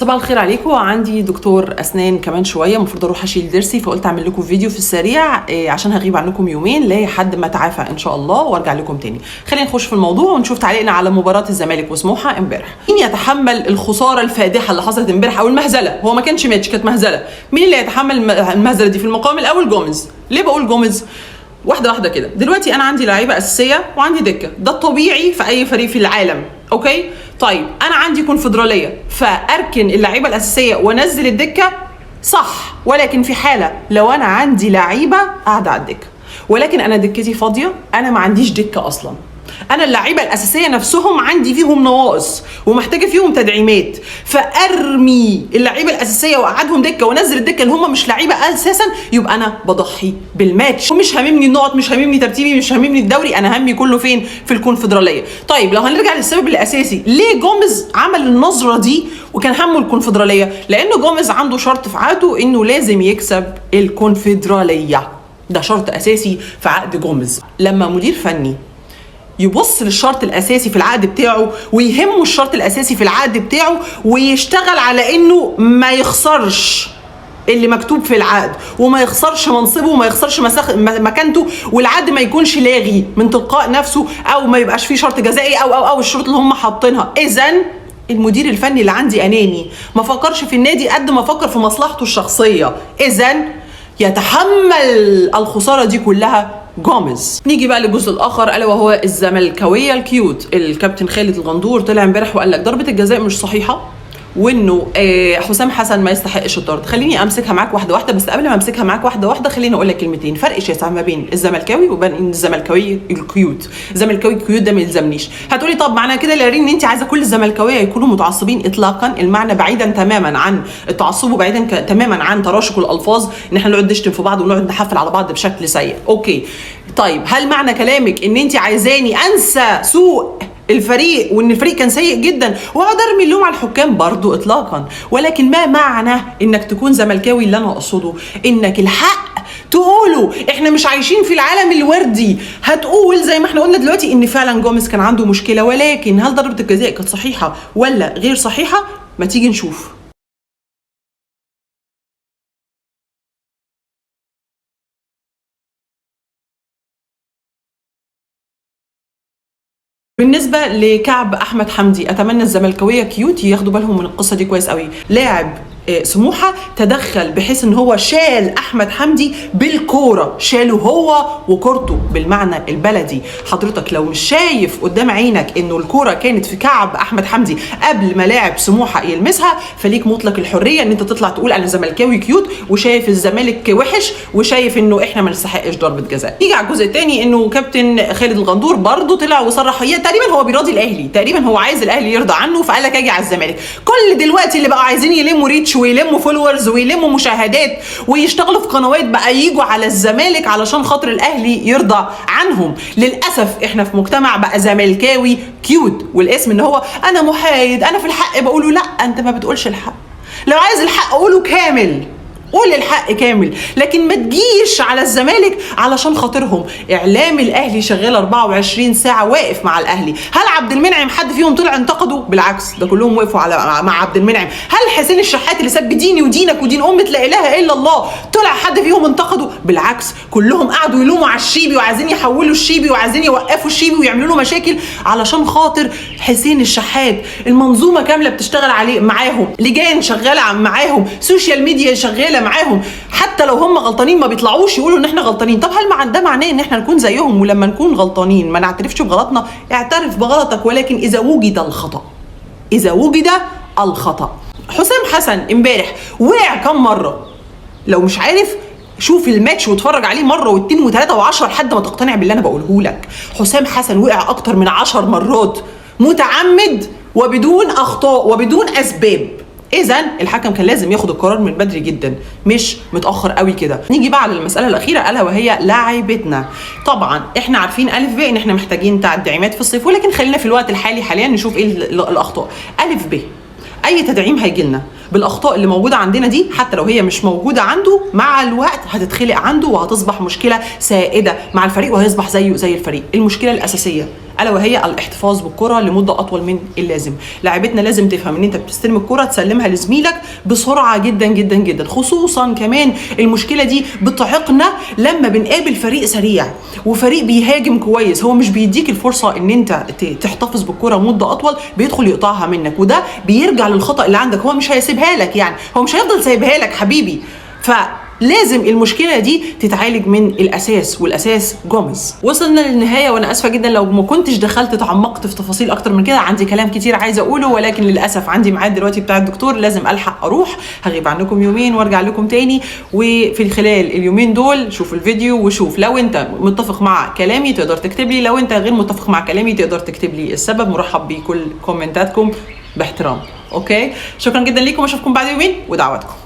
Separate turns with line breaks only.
صباح الخير عليكم. عندي دكتور اسنان كمان شويه، المفروض اروح اشيل ضرسي، فقلت اعمل لكم فيديو في السريع عشان هغيب عنكم يومين لحد ما اتعافى ان شاء الله وارجع لكم تاني. خلينا نخش في الموضوع ونشوف تعليقنا على مباراه الزمالك وسموحه امبارح. مين يتحمل الخساره الفادحه اللي حصلت امبارح او المهزله؟ هو ما كانش ماتش، كانت مهزله. مين اللي يتحمل المهزله دي؟ في المقام الاول جوميز. ليه بقول جوميز؟ واحده واحده كده. دلوقتي انا عندي لعيبه اساسيه وعندي دكه، ده الطبيعي في اي فريق في العالم، اوكي؟ طيب انا عندي كونفدراليه، فاركن اللعيبه الاساسيه وانزل الدكه، صح، ولكن في حاله لو انا عندي لعيبه قاعده على الدكه، ولكن انا دكتي فاضيه، انا ما عنديش دكه اصلا. انا اللعيبه الاساسيه نفسهم عندي فيهم نواقص ومحتاجه فيهم تدعيمات، فارمي اللعيبه الاساسيه واقعدهم دكه وانزل الدكه اللي هم مش لعيبه اساسا، يبقى انا بضحي بالماتش. ومش هاممني النقط، مش هاممني ترتيبي، مش هاممني الدوري، انا همي كله فين؟ في الكونفدراليه. طيب لو هنرجع للسبب الاساسي ليه جوميز عمل النظره دي وكان همه الكونفدراليه، لانه جوميز عنده شرط في عقده انه لازم يكسب الكونفدراليه. ده شرط اساسي في عقد جوميز. لما مدير فني يبص للشرط الاساسي في العقد بتاعه ويهمه الشرط الاساسي في العقد بتاعه ويشتغل على انه ما يخسرش اللي مكتوب في العقد وما يخسرش منصبه وما يخسرش مكانته، والعقد ما يكونش لاغي من تلقاء نفسه او ما يبقاش فيه شرط جزائي او الشروط اللي هم حاطينها. اذا المدير الفني اللي عندي اناني، ما فكرش في النادي قد ما فكر في مصلحته الشخصيه، اذا يتحمل الخساره دي كلها جوميز. نيجي بقى للجزء الاخر الا وهو الزملكاويه الكيوت. الكابتن خالد الغندور طلع امبارح وقال لك ضربه الجزاء مش صحيحه وانه حسام حسن ما يستحقش الطرد. خليني امسكها معاك واحده واحده، بس قبل ما امسكها معاك واحده واحده خليني اقول لك كلمتين. فرق شاسع ما بين الزملكاوي وبين الزملكاوي الكيوت. الزملكاوي الكيوت ده ما يلزمنيش. هتقولي طب معنى كده يا ريم ان انت عايزه كل الزملكاويه يكونوا متعصبين؟ اطلاقا، المعنى بعيدا تماما عن التعصب وبعيدا تماما عن تراشق الالفاظ ان احنا نقعد نشتم في بعض ونقعد نحفل على بعض بشكل سيء. اوكي، طيب هل معنى كلامك ان انت عايزاني انسى سوء الفريق وان الفريق كان سيء جدا واقعد ارمي اللوم على الحكام؟ برضو اطلاقا. ولكن ما معنى انك تكون زملكاوي؟ اللي انا اقصده انك الحق تقوله. احنا مش عايشين في العالم الوردي. هتقول زي ما احنا قلنا دلوقتي ان فعلا جوميز كان عنده مشكله، ولكن هل ضربه الجزاء كانت صحيحه ولا غير صحيحه؟ ما تيجي نشوف. بالنسبه لكعب احمد حمدي، اتمنى الزملكاويه كيوت ياخدوا بالهم من القصه دي كويس قوي. لاعب سموحه تدخل بحيث ان هو شال احمد حمدي بالكوره، شاله هو وكورته بالمعنى البلدي. حضرتك لو مش شايف قدام عينك انه الكوره كانت في كعب احمد حمدي قبل ما لاعب سموحه يلمسها، فليك مطلق الحريه ان انت تطلع تقول انا زملكاوي كيوت وشايف الزمالك وحش وشايف انه احنا ما نستحقش ضربه جزاء. يجي على الجزء الثاني انه كابتن خالد الغندور برضه طلع وصرح، هي تقريبا هو بيراضي الاهلي، تقريبا هو عايز الاهلي يرضى عنه، فقال لك اجي على الزمالك. كل دلوقتي اللي بقوا عايزين يلموا ريتش ويلموا فولورز ويلموا مشاهدات ويشتغلوا في قنوات بقى ييجوا على الزمالك علشان خاطر الاهلي يرضى عنهم. للاسف احنا في مجتمع بقى زملكاوي كيوت، والاسم ان هو انا محايد، انا في الحق بقوله. لا، انت ما بتقولش الحق. لو عايز الحق قوله كامل، قول الحق كامل، لكن ما تجيش على الزمالك علشان خاطرهم. اعلام الاهلي شغال 24 ساعه واقف مع الاهلي. هل عبد المنعم حد فيهم طلع انتقده؟ بالعكس، ده كلهم وقفوا مع عبد المنعم. هل حسين الشحات اللي ساب ديني ودينك ودين امه لا اله الا الله طلع حد فيهم انتقده؟ بالعكس، كلهم قعدوا يلوموا على الشيبي وعايزين يحولوا الشيبي وعايزين يوقفوا الشيبي ويعملوا له مشاكل علشان خاطر حسين الشحات. المنظومه كامله بتشتغل عليه معاهم، لجان شغاله معاهم، سوشيال ميديا شغاله معاهم. حتى لو هم غلطانين ما بيطلعوش يقولوا ان احنا غلطانين. طب هل ده معناه ان احنا نكون زيهم ولما نكون غلطانين ما نعترفش بغلطنا؟ اعترف بغلطك، ولكن اذا وجد الخطأ، اذا وجد الخطأ. حسام حسن امبارح وقع كم مره؟ لو مش عارف شوف الماتش واتفرج عليه مره واثنين وثلاثه وعشرة لحد ما تقتنع باللي انا بقوله لك. حسام حسن وقع اكتر من 10 مرات متعمد وبدون اخطاء وبدون اسباب. اذا الحكم كان لازم ياخد القرار من بدري جدا، مش متاخر قوي كده. نيجي بقى على المساله الاخيره الا وهي لاعيبتنا. طبعا احنا عارفين الف ب ان احنا محتاجين تدعيمات في الصيف، ولكن خلينا في الوقت الحالي حاليا نشوف ايه الاخطاء. الف ب اي تدعيم هيجي لنا بالاخطاء اللي موجوده عندنا دي، حتى لو هي مش موجوده عنده، مع الوقت هتتخلق عنده وهتصبح مشكله سائده مع الفريق وهيصبح زيه زي الفريق. المشكله الاساسيه الا وهي الاحتفاظ بالكره لمده اطول من اللازم. لاعبتنا لازم تفهم ان انت بتستلم الكره تسلمها لزميلك بسرعه جدا جدا جدا، خصوصا كمان المشكله دي بتعيقنا لما بنقابل فريق سريع وفريق بيهاجم كويس، هو مش بيديك الفرصه ان انت تحتفظ بالكره مده اطول، بيدخل يقطعها منك، وده بيرجع للخطا اللي عندك، هو مش هيسيبها لك، يعني هو مش هيفضل سايبها لك حبيبي. فلازم المشكله دي تتعالج من الاساس، والاساس جوميز. وصلنا للنهايه وانا اسفه جدا لو ما كنتش دخلت تعمقت في تفاصيل اكتر من كده، عندي كلام كتير عايزه اقوله، ولكن للاسف عندي ميعاد دلوقتي بتاع الدكتور لازم الحق اروح، هغيب عنكم يومين وارجع لكم تاني. وفي خلال اليومين دول شوف الفيديو وشوف، لو انت متفق مع كلامي تقدر تكتب لي، لو انت غير متفق مع كلامي تقدر تكتب لي السبب. مرحب بكل كومنتاتكم باحترام. اوكي، شكرا جدا ليكم، اشوفكم بعد يومين ودعواتكم.